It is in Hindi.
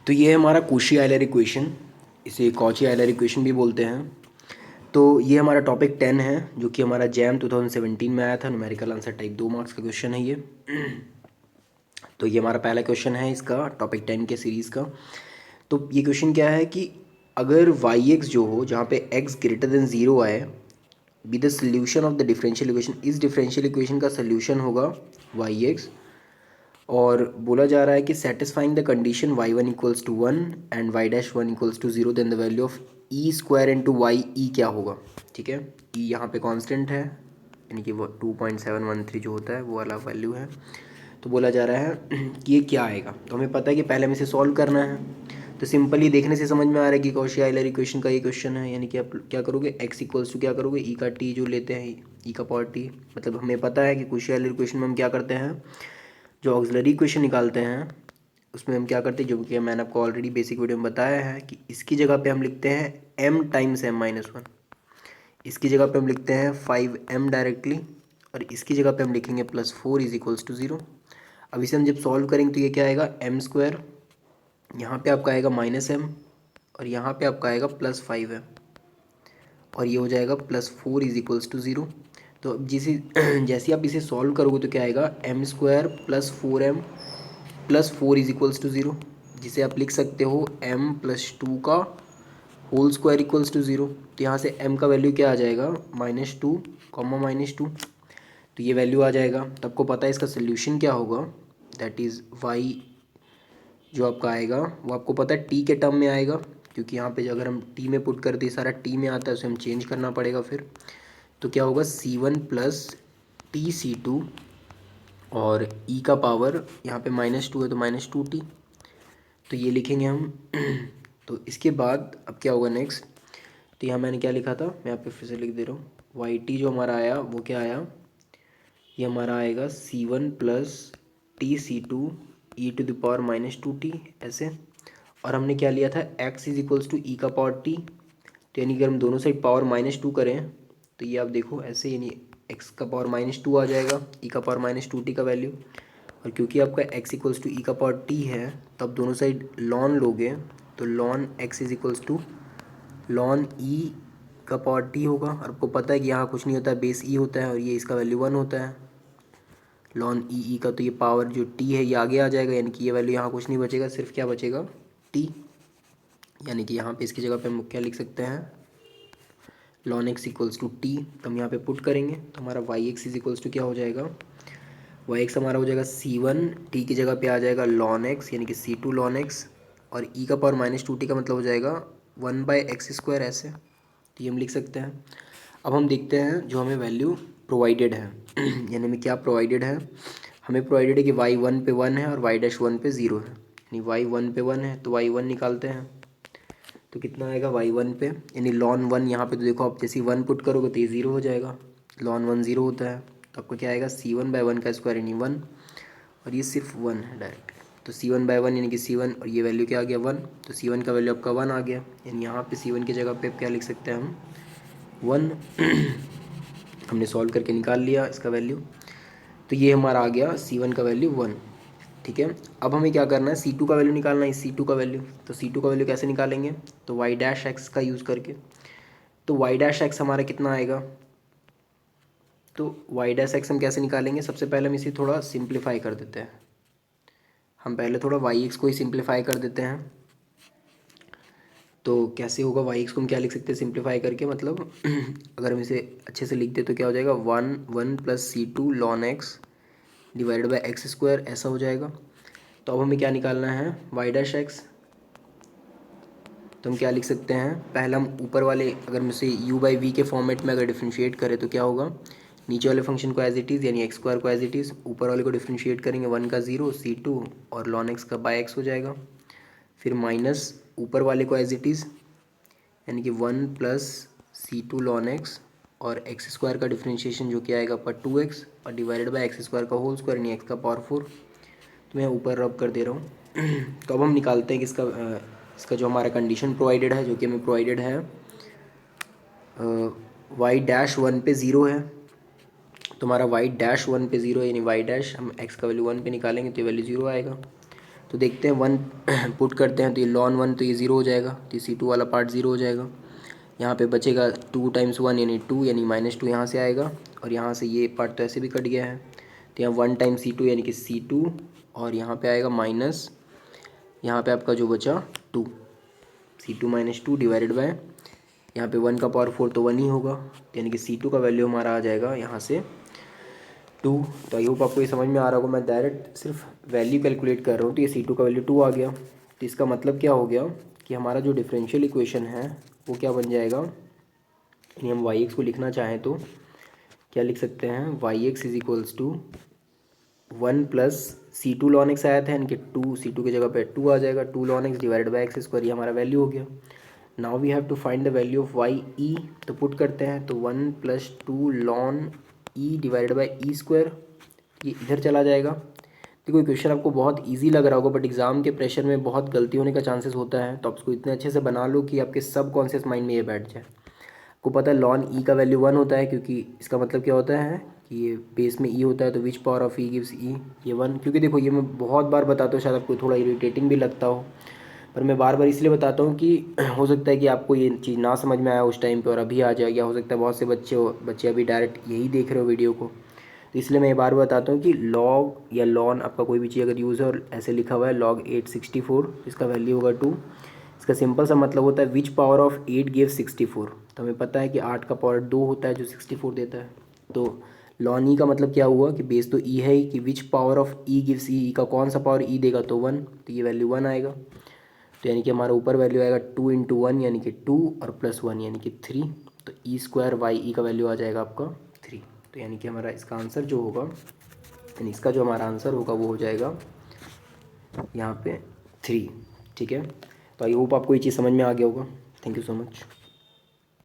तो ये है हमारा कॉची आयलर इक्वेशन, इसे कॉची आयलर इक्वेशन भी बोलते हैं। तो ये हमारा टॉपिक 10 है जो कि हमारा जैम 2017 में आया था। न्यूमेरिकल आंसर टाइप 2 मार्क्स का क्वेश्चन है ये। तो ये हमारा पहला क्वेश्चन है इसका टॉपिक 10 के सीरीज़ का। तो ये क्वेश्चन क्या है कि अगर वाई एक्स जो हो जहाँ पे एक्स ग्रेटर देन ज़ीरो आए, be the solution of the differential equation, इस डिफरेंशियल इक्वेशन का सोल्यूशन होगा वाई एक्स। और बोला जा रहा है कि satisfying the condition y one equals to one and y dash one equals to zero, then the value of e square into y, e क्या होगा। ठीक है, ई यहाँ पे कांस्टेंट है, यानी कि वो 2.713 जो होता है वो वाला वैल्यू है। तो बोला जा रहा है कि ये क्या आएगा। तो हमें पता है कि पहले हमें इसे सॉल्व करना है। तो सिंपली देखने से समझ में आ रहा है कि कॉची आयलर इक्वेशन का ये क्वेश्चन है, यानी कि आप क्या करोगे, एक्स इक्वल्स टू क्या करोगे, ई का टी जो लेते हैं, ई का पावर टी। मतलब हमें पता है कि कॉची आयलर इक्वेशन में हम क्या करते हैं, जो ऑक्सिलरी इक्वेशन निकालते हैं उसमें हम क्या करते हैं, जो कि मैंने आपको ऑलरेडी बेसिक वीडियो में बताया है कि इसकी जगह पे हम लिखते हैं m times m minus one, इसकी जगह पे हम लिखते हैं 5m डायरेक्टली, और इसकी जगह पे हम लिखेंगे +4 इज इक्वल्स टू ज़ीरो। अब इसे हम जब सॉल्व करेंगे तो ये क्या आएगा, m स्क्वायर, यहाँ पे आपका आएगा -m, और यहाँ पे आपका आएगा +5m, और ये हो जाएगा +4 इज इक्वल्स टू ज़ीरो। तो अब जैसे आप इसे सॉल्व करोगे तो क्या आएगा, m square +4m +4 is equals to zero, जिसे आप लिख सकते हो m+2 का whole square equals to zero. तो यहाँ से m का वैल्यू क्या आ जाएगा, -2 -2, तो ये वैल्यू आ जाएगा। तो आपको पता है इसका सोल्यूशन क्या होगा, दैट इज़ y जो आपका आएगा वो आपको पता है t के टर्म में आएगा, क्योंकि यहाँ पे अगर हम t में पुट करते सारा t में आता है, उसे हम चेंज करना पड़ेगा फिर। तो क्या होगा, c1 + tc2, और e का पावर यहाँ पे -2 है तो -2t, तो ये लिखेंगे हम। तो इसके बाद अब क्या होगा नेक्स्ट, तो यहाँ मैंने क्या लिखा था, मैं यहाँ पे फिर से लिख दे रहा हूँ, वाई टी जो हमारा आया वो क्या आया, ये हमारा आएगा c1 + tc2 e⁻−2t ऐसे। और हमने क्या लिया था, x इज इक्वल्स टू ई का पावर t, तो यानी कि अगर हम दोनों साइड पावर -2 करें तो ये आप देखो ऐसे, यानी x का पावर -2 आ जाएगा, ई का पावर -2t का वैल्यू। और क्योंकि आपका x इक्वल्स टू ई का पावर t है, तो आप दोनों साइड लॉन लोगे तो ln x is equals to ln e का पावर t होगा। और आपको पता है कि यहाँ कुछ नहीं होता है, बेस e होता है, और ये इसका वैल्यू 1 होता है लॉन ई का। तो ये पावर जो t है ये आगे आ जाएगा, यानी कि ये वैल्यू यहाँ कुछ नहीं बचेगा, सिर्फ क्या बचेगा, t। यानी कि यहाँ पे इसकी जगह पे हम क्या लिख सकते हैं, लॉन x इक्वल्स टू टी। तो हम यहाँ पे पुट करेंगे तो हमारा Y X is equals to क्या हो जाएगा, वाई एक्स हमारा हो जाएगा c1, t की जगह पे आ जाएगा लॉन x, यानी कि c2 लॉन x, और e का पावर -2t का मतलब हो जाएगा 1/x² ऐसे। तो ये हम लिख सकते हैं। अब हम देखते हैं जो हमें वैल्यू प्रोवाइडेड है। यानी हमें क्या प्रोवाइडेड है, हमें प्रोवाइडेड है कि y 1 पे 1 है और y डैश 1 पे 0 है, यानी y 1 पे 1 है तो y 1 निकालते हैं। तो कितना आएगा y 1 पे, यानी लॉन 1, यहाँ पे तो देखो आप जैसे 1 पुट करोगे तो ये 0 हो जाएगा, लॉन 1 0 होता है, तो आपको क्या आएगा c1/1 का स्क्वायर यानी 1, और ये सिर्फ 1 है डायरेक्ट। तो c1/1 यानी कि c1, और ये वैल्यू क्या आ गया 1, तो c1 का वैल्यू आपका 1 आ गया, यानी यहाँ पे c1 की जगह पे क्या लिख सकते हैं हम, 1। हमने सॉल्व करके निकाल लिया इसका वैल्यू, तो ये हमारा आ गया c1 का वैल्यू 1। ठीक है, अब हमें क्या करना है, c2 का वैल्यू निकालना है, c2 का वैल्यू। तो c2 का वैल्यू कैसे निकालेंगे, तो y डैश एक्स का यूज़ करके। तो y डैश एक्स हमारा कितना आएगा, तो y डैश एक्स हम कैसे निकालेंगे, सबसे पहले हम इसे थोड़ा सिंप्लीफाई कर देते हैं। हम पहले थोड़ा वाई एक्स को ही सिंप्लीफाई कर देते हैं। तो कैसे होगा, वाई एक्स को हम क्या लिख सकते हैं सिंप्लीफाई करके, मतलब अगर हम इसे अच्छे से लिख दे तो क्या हो जाएगा, 1 + c2 lawn x divided by x square, ऐसा हो जाएगा। तो अब हमें क्या निकालना है, वाई डैश एक्स। तो हम क्या लिख सकते हैं, पहले हम ऊपर वाले, अगर हम इसे u/v के फॉर्मेट में अगर डिफ्रेंशिएट करें तो क्या होगा, नीचे वाले फंक्शन को एज इट इज़ यानी एक्स स्क्वायर को एज इट इज़, ऊपर वाले को डिफ्रेंशिएट करेंगे 1 का 0 c2 और लॉन एक्स का बाय एक्स हो जाएगा। फिर माइनस ऊपर वाले को एज इट इज़, यानी कि 1 + c2 लॉन एक्स, और एक्स स्क्वायर का डिफ्रेंशिएशन जो कि आएगा आपका 2x, और डिवाइडेड बाय एक्स स्क्वायर का होल स्क्वायर यानी एक्स का पावर 4। तो मैं ऊपर रब कर दे रहा हूँ। तो अब हम निकालते हैं कि इसका जो हमारा कंडीशन प्रोवाइडेड है, जो कि हमें प्रोवाइडेड है वाई डैश 1 पे 0 है। तो हमारा वाई डैश 1 पे 0 है, यानी वाई डैश हम एक्स का वैल्यू 1 पे निकालेंगे तो ये वैल्यू 0 आएगा। तो देखते हैं 1 पुट करते हैं तो ये ln 1 तो ये 0 हो जाएगा, तो C2 वाला पार्ट 0 हो जाएगा। यहाँ पे बचेगा 2 टाइम्स 1 यानी 2 यानी -2 यहाँ से आएगा, और यहाँ से ये पार्ट तो ऐसे भी कट गया है, तो यहाँ 1 टाइम C2 यानी कि C2, और यहाँ पे आएगा माइनस, यहाँ पे आपका जो बचा 2, C2 - 2 डिवाइडेड बाय यहाँ पे 1 का पावर 4 तो 1 ही होगा, तो यानी कि C2 का वैल्यू हमारा आ जाएगा यहाँ से 2। तो आई होप आपको ये समझ में आ रहा होगा, मैं डायरेक्ट सिर्फ वैल्यू कैलकुलेट कर रहा हूँ, तो ये C2 का वैल्यू 2 आ गया। तो इसका मतलब क्या हो गया कि हमारा जो डिफरेंशियल इक्वेशन है वो क्या बन जाएगा, यानी हम y x को लिखना चाहें तो क्या लिख सकते हैं, y(x) = 1 plus C2 ln x आया था, यानी कि 2 C2 की जगह पे 2 आ जाएगा, 2 ln x divided by x², ये हमारा वैल्यू हो गया। Now we have to find the value of y e, तो पुट करते हैं, तो 1 + 2 ln e divided by e², ये इधर चला जाएगा। देखो क्वेश्चन आपको बहुत इजी लग रहा होगा, बट एग्जाम के प्रेशर में बहुत गलती होने का चांसेस होता है, तो आप इसको इतने अच्छे से बना लो कि आपके सब कॉन्शियस माइंड में ये बैठ जाए। आपको पता है ln e का वैल्यू 1 होता है, क्योंकि इसका मतलब क्या होता है कि ये बेस में e होता है, तो which power of e gives e, ये 1। क्योंकि देखो ये मैं बहुत बार बताता हूँ, शायद आपको थोड़ा इरिटेटिंग भी लगता हो, पर मैं बार बार इसलिए बताता हूँ कि हो सकता है कि आपको ये चीज़ ना समझ में आया उस टाइम पे और अभी आ जाए, या हो सकता है बहुत से बच्चे अभी डायरेक्ट यही देख रहे हो वीडियो को, तो इसलिए मैं ये बार बताता हूँ कि log या ln आपका कोई भी चीज़ अगर यूज़ है और ऐसे लिखा हुआ है log 864, इसका वैल्यू होगा 2। इसका सिंपल सा मतलब होता है विच पावर ऑफ 8 गिव्स 64, तो हमें पता है कि 8 का पावर 2 होता है जो 64 देता है। तो ln e का मतलब क्या हुआ कि बेस तो e है ही, कि which power of e gives e, का कौन सा पावर e देगा तो 1, तो ये वैल्यू 1 आएगा। तो यानी कि हमारा ऊपर वैल्यू आएगा 2 × 1 यानी कि 2 और +1 यानी कि 3, तो e² y e का वैल्यू आ जाएगा आपका 3। तो यानी कि हमारा इसका आंसर जो होगा, यानी इसका जो हमारा आंसर होगा वो हो जाएगा यहाँ पे 3। ठीक है, तो आई होप आपको ये चीज़ समझ में आ गया होगा। Thank you so much.